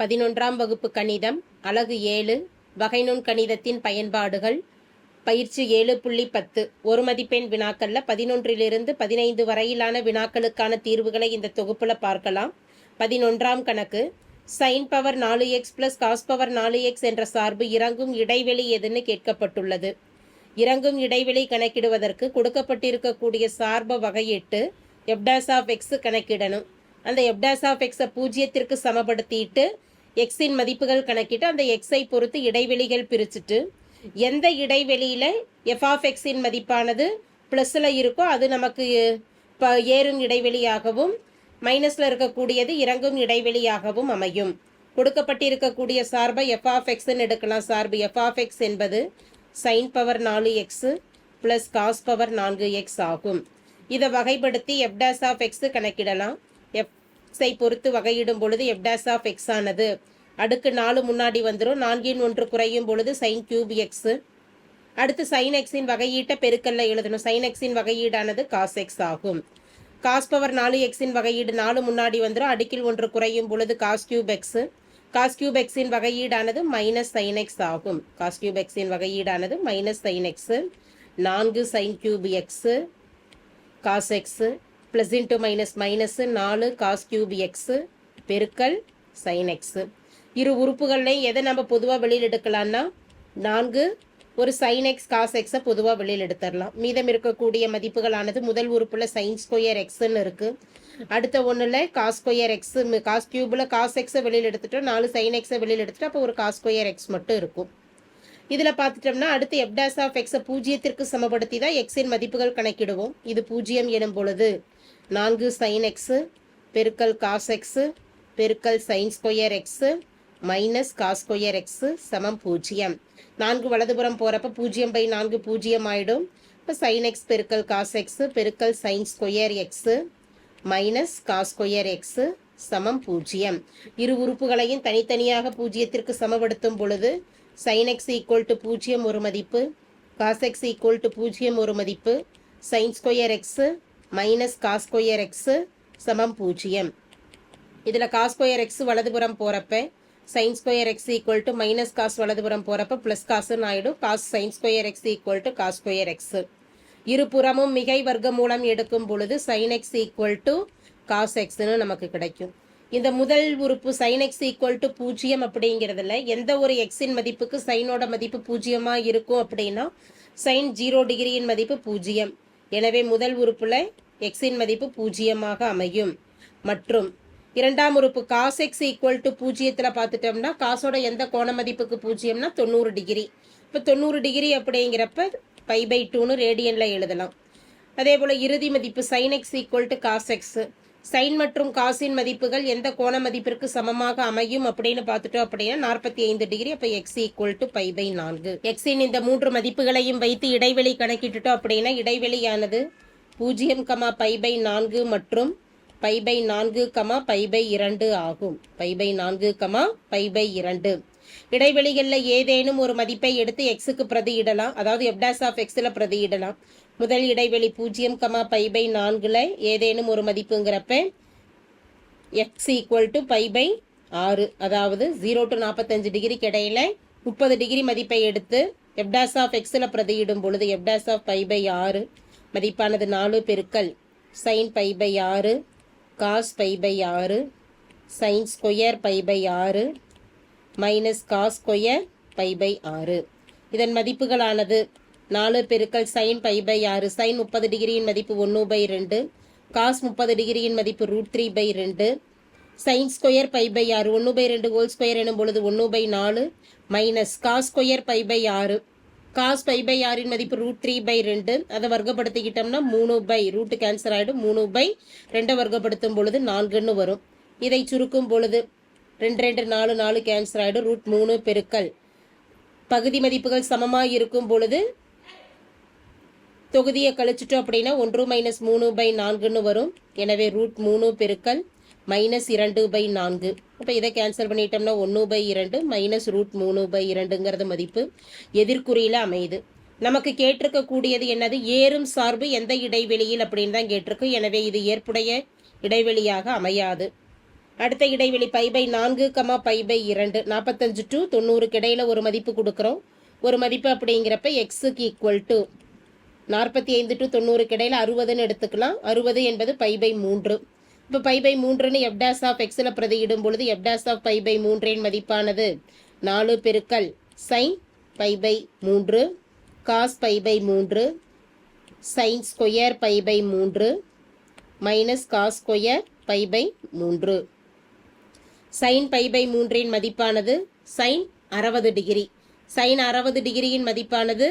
11ஆம் வகுப்பு கணிதம் அலகு 7 வகைநுண் கணிதத்தின் பயன்பாடுகள் பயிற்சி 7.10 ஒரு மதிப்பெண் வினாக்கள்ல 11லிருந்து 15 வரையிலான வினாக்களுக்கான தீர்வுகளை இந்த தொகுப்புல பார்க்கலாம். 11ஆம் கணக்கு sin power 4x + cos power 4x என்ற சார்பு இறங்கும் இடைவெளி எதுன்னு கேட்கப்பட்டுள்ளது. இறங்கும் இடைவெளி கணக்கிடுவதற்கு கொடுக்கப்பட்டிருக்கக்கூடிய சார்பை வகையிட்டு f' கணக்கிடணும். அந்த f' பூஜ்ஜியத்திற்கு சமப்படுத்திட்டு எக்ஸின் மதிப்புகள் கணக்கிட்டு அந்த எக்ஸை பொறுத்து இடைவெளிகள் பிரிச்சுட்டு எந்த இடைவெளியில் f(x)இன் மதிப்பானது ப்ளஸில் இருக்கோ அது நமக்கு ஏறும் இடைவெளியாகவும் மைனஸில் இருக்கக்கூடியது இறங்கும் இடைவெளியாகவும் அமையும். கொடுக்கப்பட்டிருக்கக்கூடிய சார்பை f(x)ன்னு எடுக்கலாம். சார்பு f(x) என்பது sin power 4x + cos power 4x ஆகும். இதை வகைப்படுத்தி f' கணக்கிடலாம். எக்ஸை பொறுத்து வகையிடும் பொழுது f' ஆனது அடுக்கு 4 முன்னாடி வந்துடும். 4 1 குறையும் பொழுது sin³ x. அடுத்து sin xின் வகையீட்டை பெருக்கல்ல எழுதணும். sin xின் வகையீடானது cos x ஆகும். cos பவர் 4xின் வகையீடு 4 முன்னாடி வந்துடும். அடுக்கில் 1 குறையும் பொழுது cos³ x. cos³ xின் வகையீடானது -sin x ஆகும். cos³ xின் வகையீடானது -sin x. 4 sin³ x cos x + × -4 cos³ x பெருக்கல் sin x. இரு உறுப்புகள்லையும் எதை நம்ம பொதுவாக வெளியில் எடுக்கலாம்னா 4 ஒரு sin x cos x பொதுவாக வெளியில் எடுத்துடலாம். மீதம் இருக்கக்கூடிய மதிப்புகளானது முதல் உறுப்புல sin² xன்னு இருக்கு. அடுத்த ஒன்றில் cos² x cos³ cos x வெளியில் எடுத்துட்டோம். 4 sin x வெளியில் எடுத்துட்டோம். அப்போ ஒரு cos² x மட்டும் இருக்கும். இதில் பார்த்துட்டோம்னா அடுத்து f' பூஜ்ஜியத்திற்கு சமப்படுத்தி தான் எக்ஸின் மதிப்புகள் கணக்கிடுவோம். இது பூஜ்ஜியம் எனும் பொழுது 4 sin x பெருக்கல் cos x பெருக்கல் sin² x - cos² x சமம் 0. 4 வலதுபுறம் போகிறப்ப 0/4 பூஜ்ஜியம் ஆயிடும். இப்போ sin x பெருக்கல் cos x பெருக்கல் sin² x - cos² x சமம் 0. இரு உறுப்புகளையும் தனித்தனியாக பூஜ்ஜியத்திற்கு சமப்படுத்தும் பொழுது sin x = 0 ஒரு மதிப்பு, cos x = 0 ஒரு மதிப்பு, sin² x - cos² x சமம் 0. இதில் cos² x வலதுபுறம் போகிறப்ப sin² x = -cos வலதுபுறம் போகிறப்ப ப்ளஸ் காசுன்னு ஆகிடும். sin² x = cos² x. இருபுறமும் மிகை வர்க்க மூலம் எடுக்கும் பொழுது sin x = cos xன்னு நமக்கு கிடைக்கும். இந்த முதல் உறுப்பு sin x = 0 அப்படிங்கிறதுல எந்த ஒரு எக்ஸின் மதிப்புக்கு சைனோட மதிப்பு 0 இருக்கும் அப்படின்னா sin 0 டிகிரியின் மதிப்பு 0. எனவே முதல் உறுப்புல எக்ஸின் மதிப்பு 0 அமையும். மற்றும் இரண்டாம் உறுப்பு cos x = 0 பார்த்துட்டோம்னா காசோட எந்த கோண மதிப்புக்கு 0னா 90 டிகிரி. இப்போ 90 டிகிரி அப்படிங்கிறப்ப π/2ன்னு ரேடியன்ல எழுதலாம். அதே போல் இறுதி மதிப்பு sin x = cos x. Sign மற்றும் காசின் மதிப்புகள் எந்த கோண மதிப்பிற்கு சமமாக அமையும் அப்படின்னு பார்த்துட்டோம் அப்படின்னா 45 டிகிரி. அப்போ x = π/4. எக்ஸின் இந்த 3 மதிப்புகளையும் வைத்து இடைவெளி கணக்கிட்டுட்டோம் அப்படின்னா இடைவெளியானது 0, π/4 மற்றும் π/4, π/2 ஆகும். π/4, π/2 இடைவெளிகளில் ஏதேனும் ஒரு மதிப்பை எடுத்து எக்ஸுக்கு பிரதியிடலாம். அதாவது f'(x)ல பிரதியிடலாம். முதல் இடைவெளி 0, π/4ல் ஏதேனும் ஒரு மதிப்புங்கிறப்ப x = π/6. அதாவது 0 to 45 டிகிரிக்கு இடையில 30 டிகிரி மதிப்பை எடுத்து f'(x)ல பிரதியிடும் பொழுது f'(π/6) மதிப்பானது 4 பெருக்கல் sin π/6 cos π/6 sin² π/6 -cos² π/6. இதன் மதிப்புகளானது 4 பெருக்கல் sin π/6 sin 30 டிகிரியின் மதிப்பு 1/2 cos 30 டிகிரியின் மதிப்பு √3/2 sin² π/6 1/2 ஹோல் ஸ்கொயர் எனும் பொழுது 1/4 -cos² π/6 cos π/6 மதிப்பு √3/2. அதை வர்க்கப்படுத்திக்கிட்டோம்னா 3 ரூட்டு கேன்சல் ஆகிடும். 3/2 வர்க்கப்படுத்தும் பொழுது 4ன்னு வரும். இதை சுருக்கும் பொழுது 2 2 4 4 கேன்சல் ஆகிடும். √3 பெருக்கல் பகுதி மதிப்புகள் சமமாக இருக்கும் பொழுது தொகுதியை கழிச்சிட்டோம் அப்படின்னா 1 - 3/4ன்னு வரும். எனவே √3 பெருக்கல் -2/4. அப்போ இதை கேன்சல் பண்ணிட்டோம்னா 1/2 -√3/2ங்கிறது மதிப்பு எதிர்குறியில் அமையுது. நமக்கு கேட்டிருக்கக்கூடியது என்னது? ஏறும் சார்பு எந்த இடைவெளியில் அப்படின்னு தான் கேட்டிருக்கு. எனவே இது ஏற்புடைய இடைவெளியாக அமையாது. அடுத்த இடைவெளி π/4, π/2 45 to 90 இடையில ஒரு மதிப்பு கொடுக்குறோம். ஒரு மதிப்பு அப்படிங்கிறப்ப எக்ஸுக்கு ஈக்குவல் டு 45 to 90 இடையில 60ன்னு எடுத்துக்கலாம். 60 என்பது π/3. இப்போ π/3ன்னு f dash of xல பிரதியிடும் பொழுது f dash of π/3 மதிப்பானது 4 பெருக்கல் sin π/3 cos π/3 sin square π/3 minus cos square π/3. sin π/3 மதிப்பானது sin 60 டிகிரி. sin 60 டிகிரியின் மதிப்பானது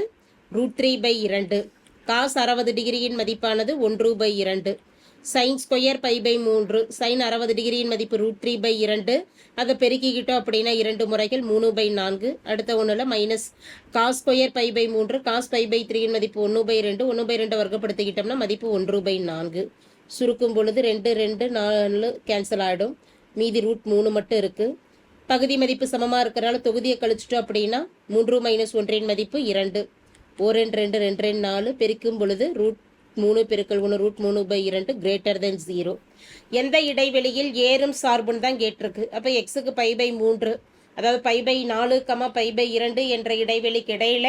√3/2. cos 60 டிகிரியின் மதிப்பானது 1/2. sin ஸ்கொயர் π/3 sin 60 டிகிரியின் மதிப்பு √3/2. அதை பெருக்கிக்கிட்டோம் அப்படின்னா 2 முறைகள் 3/4. அடுத்த ஒன்றில் மைனஸ் காஸ் ஸ்கொயர் π/3 cos π/3யின் மதிப்பு 1/2. 1/2 வர்க்கப்படுத்திக்கிட்டோம்னா மதிப்பு 1/4. சுருக்கும் பொழுது 2 2 4 கேன்சல் ஆகிடும். மீதி √3 மட்டும் இருக்குது. பகுதி மதிப்பு சமமாக இருக்கிறனால தொகுதியை கழிச்சிட்டோம் அப்படின்னா 3 - 1 மதிப்பு 2. 1 2 2 2 4 பெருக்கும் பொழுது √3 பெருக்கல் 1 √3/2 greater than 0. எந்த இடைவெளியில் ஏறும் சார்புன்னு தான் கேட்டிருக்கு. அப்போ எக்ஸுக்கு π/3 அதாவது π/4, π/2 என்ற இடைவெளிக்கு இடையில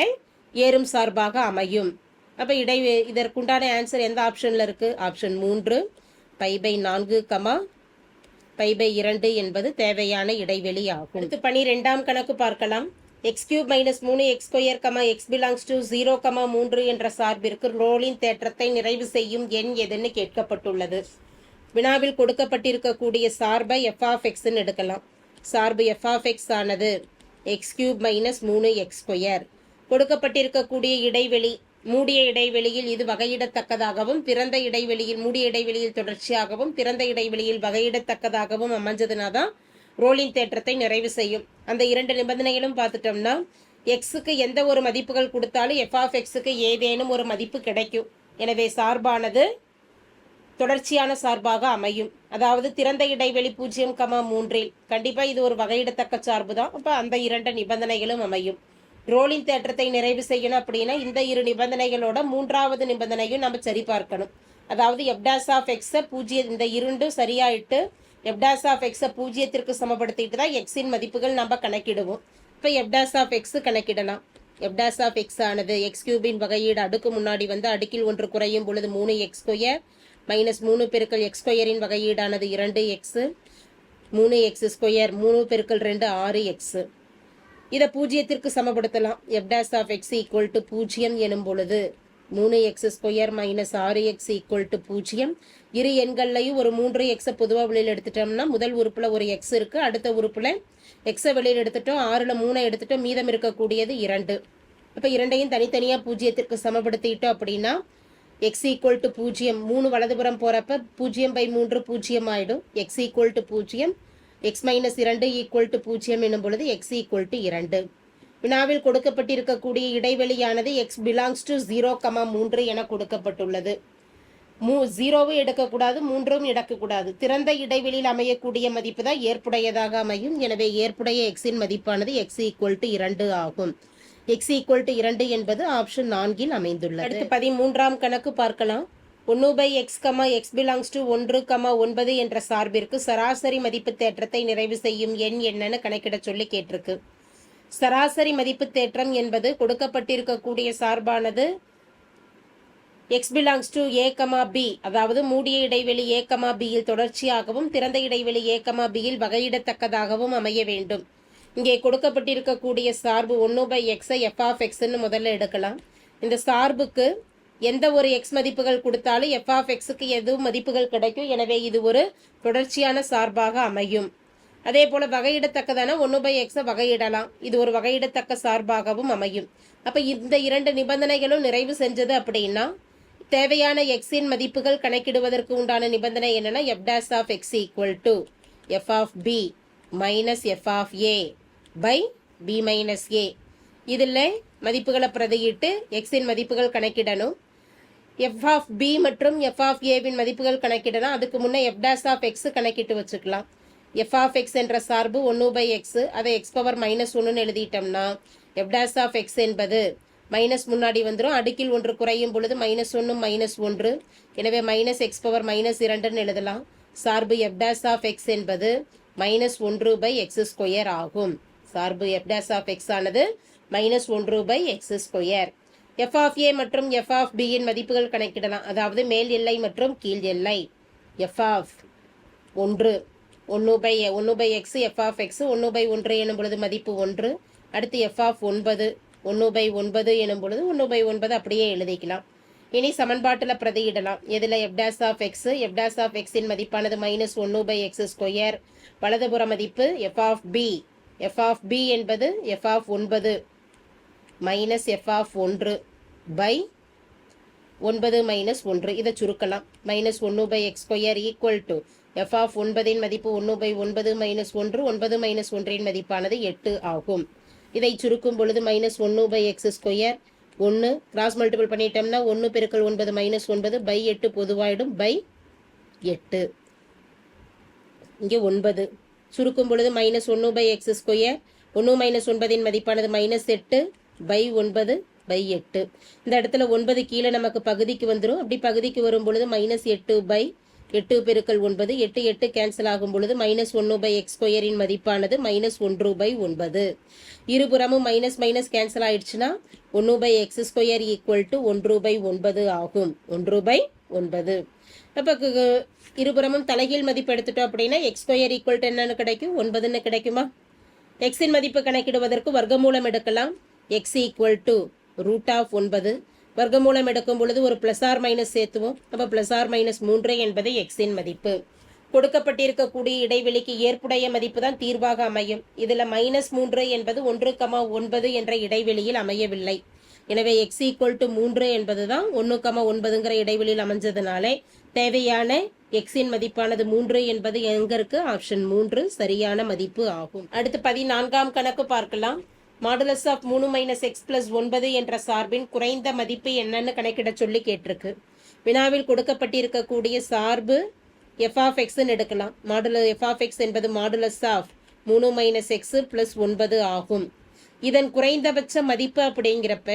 ஏறும் சார்பாக அமையும். அப்போ இதற்குண்டான ஆன்சர் எந்த ஆப்ஷனில் இருக்குது? ஆப்ஷன் 3 π/4, π/2 என்பது தேவையான இடைவெளி ஆகும். அடுத்து 12ஆம் கணக்கு பார்க்கலாம். x³ - 3x², x belongs to 0, 3 என்ற சார்பிற்கு ரோலின் தேற்றத்தை நிறைவு செய்யும் எண் எதுன்னு கேட்கப்பட்டுள்ளது. வினாவில் கொடுக்கப்பட்டிருக்கக்கூடிய சார்பை f(x)ன்னு எடுக்கலாம். சார்பு f(x) ஆனது x³ - 3x². கொடுக்கப்பட்டிருக்கக்கூடிய இடைவெளி மூடிய இடைவெளியில் இது வகையிடத்தக்கதாகவும் திறந்த இடைவெளியில் மூடிய இடைவெளியில் தொடர்ச்சியாகவும் திறந்த இடைவெளியில் வகையிடத்தக்கதாகவும் அமைஞ்சதுனா தான் ரோலின் தேற்றத்தை நிறைவு செய்யும். அந்த 2 நிபந்தனைகளும் பார்த்துட்டோம்னா எக்ஸுக்கு எந்த ஒரு மதிப்புகள் கொடுத்தாலும் f(x)க்கு ஏதேனும் ஒரு மதிப்பு கிடைக்கும். எனவே சார்பானது தொடர்ச்சியான சார்பாக அமையும். அதாவது திறந்த இடைவெளி 0, 3 கண்டிப்பாக இது ஒரு வகையிடத்தக்க சார்பு தான். அப்போ அந்த 2 நிபந்தனைகளும் அமையும். ரோலின் தேற்றத்தை நிறைவு செய்யணும் அப்படின்னா இந்த 2 நிபந்தனைகளோட 3வது நிபந்தனையும் நம்ம சரி பார்க்கணும். அதாவது f'(x) 0 இந்த 2 சரியாயிட்டு f'(x) 0க்கு சமப்படுத்திட்டு தான் எக்ஸின் மதிப்புகள் நம்ம கணக்கிடுவோம். இப்போ f'(x) கணக்கிடலாம். f'(x) ஆனது x³ வகையீடு அடுக்கு முன்னாடி வந்து அடுக்கில் 1 குறையும் பொழுது 3x² -3 பெருக்கல் x² வகையீடானது 2x 3x². 3 பெருக்கல் 2 6x. இதை 0க்கு சமப்படுத்தலாம். f'(x) = 0 எனும் பொழுது 3x² - 6x = 0. இரு எண்கள்லையும் ஒரு 3x பொதுவாக வெளியில் எடுத்துட்டோம்னா முதல் உறுப்பில் ஒரு x இருக்குது. அடுத்த உறுப்பில் x வெளியில் எடுத்துட்டோம். 6ல் 3 எடுத்துட்டோம். மீதம் இருக்கக்கூடியது 2. அப்போ 2ஐயும் தனித்தனியாக 0க்கு சமப்படுத்திட்டோம் அப்படின்னா x = 0. 3 வலதுபுறம் போகிறப்ப 0/3 0 ஆகிடும். x = 0. x - 2 = 0 எனும் பொழுது x = 2. வினாவில் கொடுக்கப்பட்டிருக்கக்கூடிய இடைவெளியானது x belongs to 0, 3 என கொடுக்கப்பட்டுள்ளது. 0வும் எடுக்கக்கூடாது, 3ம் எடுக்கக்கூடாது. திறந்த இடைவெளியில் அமையக்கூடிய மதிப்பு தான் ஏற்புடையதாக அமையும். எனவே ஏற்புடைய எக்ஸின் மதிப்பானது x = 2 ஆகும். x = 2 என்பது ஆப்ஷன் 4ல் அமைந்துள்ளது. அடுத்து 13ஆம் கணக்கு பார்க்கலாம். 1/x, x belongs to 1, 9 என்ற சார்பிற்கு சராசரி மதிப்பு தேற்றத்தை நிறைவு செய்யும் எண் என்னன்னு கணக்கிட சொல்லி கேட்டிருக்கு. சராசரி மதிப்பு தேற்றம் என்பது கொடுக்கப்பட்டிருக்கக்கூடிய சார்பானது x belongs to a, b அதாவது மூடிய இடைவெளி a, bயில் தொடர்ச்சியாகவும் திறந்த இடைவெளி a, bயில் வகையிடத்தக்கதாகவும் அமைய வேண்டும். இங்கே கொடுக்கப்பட்டிருக்கக்கூடிய சார்பு 1/x f(x)ன்னு முதல்ல எடுக்கலாம். இந்த சார்புக்கு எந்த ஒரு x மதிப்புகள் கொடுத்தாலும் f(x)க்கு எதுவும் மதிப்புகள் கிடைக்கும். எனவே இது ஒரு தொடர்ச்சியான சார்பாக அமையும். அதே போல வகையிடத்தக்கதான 1/x வகையிடலாம். இது ஒரு வகையிடத்தக்க சார்பாகவும் அமையும். அப்போ இந்த 2 நிபந்தனைகளும் நிறைவு செஞ்சது அப்படின்னா தேவையான எக்ஸின் மதிப்புகள் கணக்கிடுவதற்கு உண்டான நிபந்தனை என்னன்னா f'(x) = f(b) - f(a)/b-a. இதில் மதிப்புகளை பிரதியிட்டு எக்ஸின் மதிப்புகள் கணக்கிடணும். f(b) மற்றும் f(a)வின் மதிப்புகள் கணக்கிடலாம். அதுக்கு முன்னே f'(x) கணக்கிட்டு வச்சுக்கலாம். f(x) என்ற சார்பு 1/x அதை x⁻−1ன்னு எழுதிட்டோம்னா f'(x) என்பது மைனஸ் முன்னாடி வந்துடும். அடுக்கில் 1 குறையும் பொழுது -1 -1. எனவே -x⁻−2ன்னு எழுதலாம். சார்பு எஃப் டேஸ் ஆஃப் எக்ஸ் என்பது -1/x² ஆகும். சார்பு எஃப் டேஸ் ஆஃப் எக்ஸ் ஆனது -1/x². எஃப் ஆஃப் ஏ மற்றும் எஃப் ஆஃப் பி இன் மதிப்புகள் கணக்கிடலாம். அதாவது மேல் எல்லை மற்றும் கீழ் எல்லை. F of 1/x F of X 1/1 எனும் பொழுது மதிப்பு 1. அடுத்து எஃப் ஆஃப் 9 1/9 எனும் பொழுது 1/9 அப்படியே எழுதிக்கலாம். இனி சமன்பாட்டில் பிரதியிடலாம். எதில் எஃப் டேஸ் ஆஃப் எக்ஸின் மதிப்பானது -1/x². வலதுபுற மதிப்பு எஃப் ஆஃப் பி என்பது F of 9 minus F of 1/9 -1. இதை சுருக்கலாம். -1/x² equal to F of 9 மதிப்பு 1/9 -1. 9 -1 மதிப்பானது 8 ஆகும். இதை சுருக்கும் பொழுது -1/x², 1 கிராஸ் மல்டிபிள் பண்ணிட்டோம்னா 1 பெருக்கல் 9 -9/8 பொதுவாயிடும் /8. இங்கே 9 சுருக்கும் பொழுது -1/x², 1 -9 மதிப்பானது -8/9/8. இந்த இடத்துல 9 கீழே நமக்கு பகுதிக்கு வந்துடும். அப்படி பகுதிக்கு வரும் பொழுது -8/8 பெருக்கல் 9 8 8 கேன்சல் ஆகும் பொழுது -1/x² மதிப்பானது -1/9. இருபுறமும் மைனஸ் மைனஸ் கேன்சல் ஆயிடுச்சுன்னா 1/x² ஈக்குவல் டு 1/9 ஆகும். 1/9. அப்போ இருபுறமும் தலைகீழ் மதிப்பு எடுத்துட்டோம் அப்படின்னா x² ஈக்குவல் டு என்னன்னு கிடைக்கும்? 9ன்னு கிடைக்குமா? எக்ஸின் மதிப்பு கணக்கிடுவதற்கு வர்க்கமூலம் எடுக்கலாம். x equal to √9. வர்க்கமூலம் எடுக்கும் பொழுது ஒரு +or- சேர்த்துவோம். அப்போ +or-3 என்பது எக்ஸின் மதிப்பு. கொடுக்கப்பட்டிருக்கக்கூடிய இடைவெளிக்கு ஏற்புடைய மதிப்பு தான் தீர்வாக அமையும். இதில் -3 என்பது 1,9 என்ற இடைவெளியில் அமையவில்லை. எனவே x ஈக்குவல் டு 3 என்பது தான் 1,9ங்கிற இடைவெளியில் அமைஞ்சதுனாலே தேவையான எக்ஸின் மதிப்பானது 3 என்பது எங்க இருக்கு? ஆப்ஷன் 3 சரியான மதிப்பு ஆகும். அடுத்து 14ஆம் கணக்கு பார்க்கலாம். மாடுலஸ் ஆஃப் 3 - x + 9 என்ற சார்பின் குறைந்த மதிப்பு என்னன்னு கணக்கிட சொல்லி கேட்டிருக்கு. வினாவில் கொடுக்கப்பட்டிருக்கக்கூடிய சார்பு எஃப் ஆஃப் எக்ஸ்ன்னு எடுக்கலாம். எஃப் ஆஃப் எக்ஸ் என்பது மாடுலஸ் ஆஃப் 3 - x + 9 ஆகும். இதன் குறைந்தபட்ச மதிப்பு அப்படிங்கிறப்ப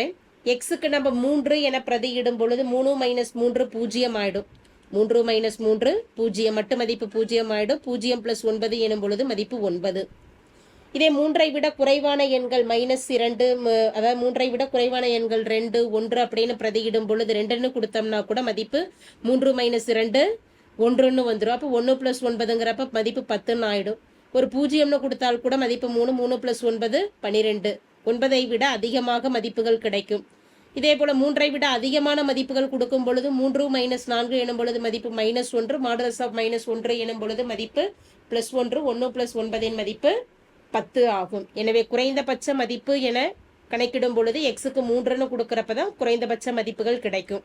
எக்ஸுக்கு நம்ம 3 என பிரதியிடும் பொழுது 3 - 3 0 ஆயிடும். 3 - 3 0 மட்டு மதிப்பு 0 ஆயிடும். 0 + 9 எனும் பொழுது மதிப்பு 9. இதே 3ஐ விட குறைவான எண்கள் -2, அதாவது 3ஐ விட குறைவான எண்கள் 2 1 அப்படின்னு பிரதியிடும் பொழுது 2ன்னு கொடுத்தோம்னா கூட மதிப்பு 3 - 2 1ன்னு வந்துடும். அப்போ 1 + 9ங்கிறப்ப மதிப்பு 10ன்னு ஆயிடும். ஒரு 0ன்னு கொடுத்தால் கூட மதிப்பு 3 3 + 9 12. 9ஐ விட அதிகமாக மதிப்புகள் கிடைக்கும். இதே போல 3ஐ விட அதிகமான மதிப்புகள் கொடுக்கும் பொழுது 3 - 4 எனும் பொழுது மதிப்பு -1. மாடுலஸ் ஆஃப் -1 எனும் பொழுது மதிப்பு +1. 1 + 9 மதிப்பு 10 ஆகும். எனவே குறைந்தபட்ச மதிப்பு என கணக்கிடும் பொழுது எக்ஸுக்கு 3ன்னு கொடுக்குறப்ப தான் குறைந்தபட்ச மதிப்புகள் கிடைக்கும்.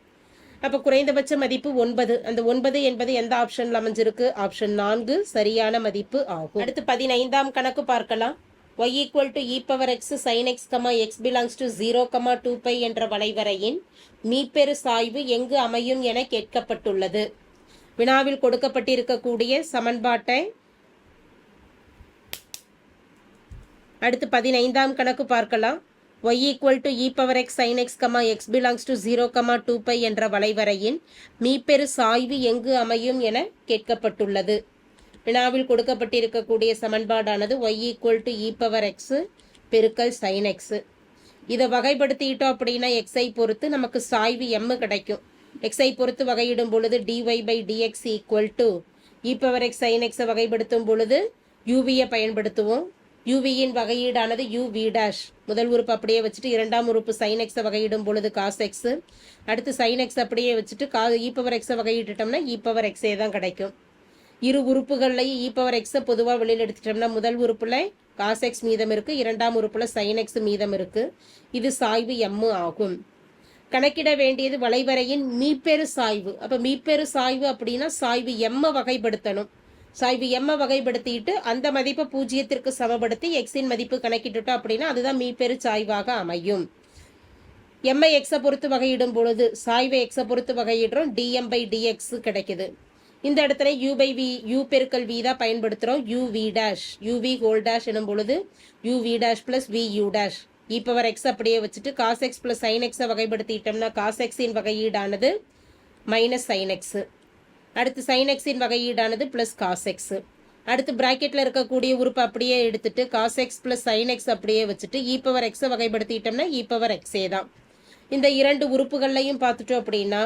அப்போ குறைந்தபட்ச மதிப்பு 9. அந்த 9 என்பது எந்த ஆப்ஷன்ல அமைஞ்சிருக்கு? ஆப்ஷன் 4 சரியான மதிப்பு ஆகும். அடுத்து 15ஆம் கணக்கு பார்க்கலாம். y = e⁻x sin x, x belongs to 0, 2π என்ற வளைவரையின் மீப்பெரு சாய்வு எங்கு அமையும் என கேட்கப்பட்டுள்ளது. வினாவில் கொடுக்கப்பட்டிருக்கக்கூடிய சமன்பாட்டை அடுத்து 15ஆம் கணக்கு பார்க்கலாம். y = e⁻x sin x, x belongs to 0, 2π என்ற வளைவரையின் மீப்பெரு சாய்வு எங்கு அமையும் என கேட்கப்பட்டுள்ளது. வினாவில் கொடுக்கப்பட்டிருக்கக்கூடிய சமன்பாடானது y = e⁻x பெருக்கல் sin x. இதை வகைப்படுத்திட்டோம் அப்படின்னா எக்ஸை பொறுத்து நமக்கு சாய்வு m கிடைக்கும். எக்ஸை பொறுத்து வகையிடும் பொழுது dy/dx = e⁻x sin x வகைப்படுத்தும் பொழுது uv-யை பயன்படுத்துவோம். uv-யின் வகையீடானது uv'. முதல் உறுப்பு அப்படியே வச்சுட்டு இரண்டாம் உறுப்பு sin x வகையிடும் பொழுது cos x. அடுத்து sin x அப்படியே வச்சுட்டு e⁻x வகையிட்டோம்னா e⁻x தான் கிடைக்கும். இரு உறுப்புகள்லையும் e⁻x பொதுவாக வெளியில் எடுத்துட்டோம்னா முதல் உறுப்புல cos x மீதம் இருக்கு, இரண்டாம் உறுப்புல sin x மீதம் இருக்கு. இது சாய்வு m ஆகும். கணக்கிட வேண்டியது வளைவரையின் மீப்பெரு சாய்வு. அப்ப மீப்பெரு சாய்வு அப்படின்னா சாய்வு m வகைப்படுத்தணும். சாய்வு m வகைப்படுத்திட்டு அந்த மதிப்பை 0க்கு சமப்படுத்தி எக்ஸின் மதிப்பு கணக்கிட்டுட்டோம் அப்படின்னா அதுதான் மீப்பெரு சாய்வாக அமையும். m x பொறுத்து வகையிடும் பொழுது சாய்வை x பொறுத்து வகையிடுறோம். dm/dx கிடைக்குது. இந்த இடத்துல u பெருக்கல் v தான் பயன்படுத்துகிறோம். uv' எனும் பொழுது uv' + vu'. e⁻x அப்படியே வச்சுட்டு cos x + sin x வகைப்படுத்திட்டோம்னா cos x இன் வகையீடானது -sin x. அடுத்து sin xன் வகையீடானது ப்ளஸ் காஸ் எக்ஸ். அடுத்து பிராக்கெட்டில் இருக்கக்கூடிய உறுப்பு அப்படியே எடுத்துட்டு cos X plus sine X அப்படியே வச்சுட்டு இ பவர் எக்ஸை வகைப்படுத்திட்டோம்னா இ பவர் எக்ஸே தான். இந்த இரண்டு உறுப்புகள்லையும் பார்த்துட்டோம் அப்படின்னா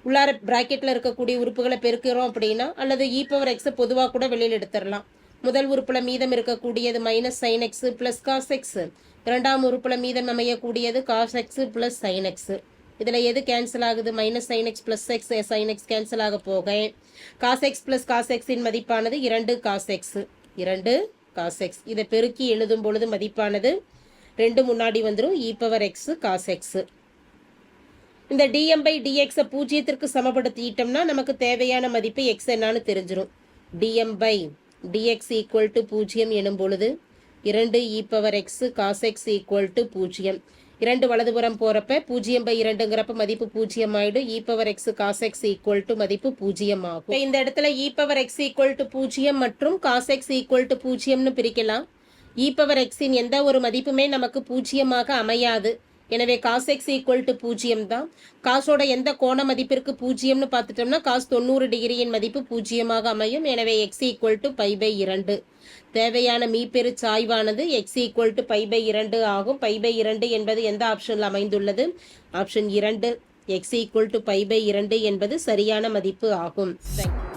உள்ளார பிராக்கெட்டில் இருக்கக்கூடிய உறுப்புகளை பெருக்கிறோம் அப்படின்னா அல்லது இ பவர் எக்ஸை பொதுவாக கூட வெளியில் எடுத்துடலாம். முதல் உறுப்பில் மீதம் இருக்கக்கூடியது minus sine x plus cos x, இரண்டாம் உறுப்பில் மீதம் அமையக்கூடியது cos x plus sine x. இதில் எது கேன்சல் ஆகுது? Minus sine x plus x sine x cancel ஆக போக காஸ் எக்ஸ் ப்ளஸ் காஸ் எக்ஸின் மதிப்பானது 2 காஸ் எக்ஸு, 2 காஸ் எக்ஸ். இதை பெருக்கி எழுதும் பொழுது மதிப்பானது 2 முன்னாடி வந்துடும் e power x cos x. இந்த dm பை dxஐ பூஜ்ஜியத்திற்கு சமப்படுத்திட்டோம்னா நமக்கு தேவையான மதிப்பு எக்ஸ் என்னான்னு தெரிஞ்சிடும். dm by dx equal to 0 எனும் பொழுது 2 e power x cos x equal to 0. 2 வலதுபுறம் போகிறப்ப 0 பை 2ங்கிறப்ப மதிப்பு 0 ஆகிடும். E power x cos x equal to மதிப்பு 0 ஆகும். இந்த இடத்துல e power x equal to 0 மற்றும் காஸ் எக்ஸ் ஈக்குவல் டு 0ன்னு பிரிக்கலாம். இ பவர் எக்ஸின் எந்த ஒரு மதிப்புமே நமக்கு 0ஆக அமையாது. எனவே காஸ் எக்ஸ் ஈக்குவல் டு 0 தான். காசோட எந்த கோண மதிப்பிற்கு 0ன்னு பார்த்துட்டோம்னா காஸ் 90 டிகிரியின் மதிப்பு 0ஆக அமையும். எனவே x equal to pi by 2. தேவையான மீப்பெரு சாய்வானது x equal to pi by 2 ஆகும். பை பை 2 என்பது எந்த ஆப்ஷனில் அமைந்துள்ளது? Option 2 x equal to pi by 2 என்பது சரியான மதிப்பு ஆகும். தேங்க்யூ.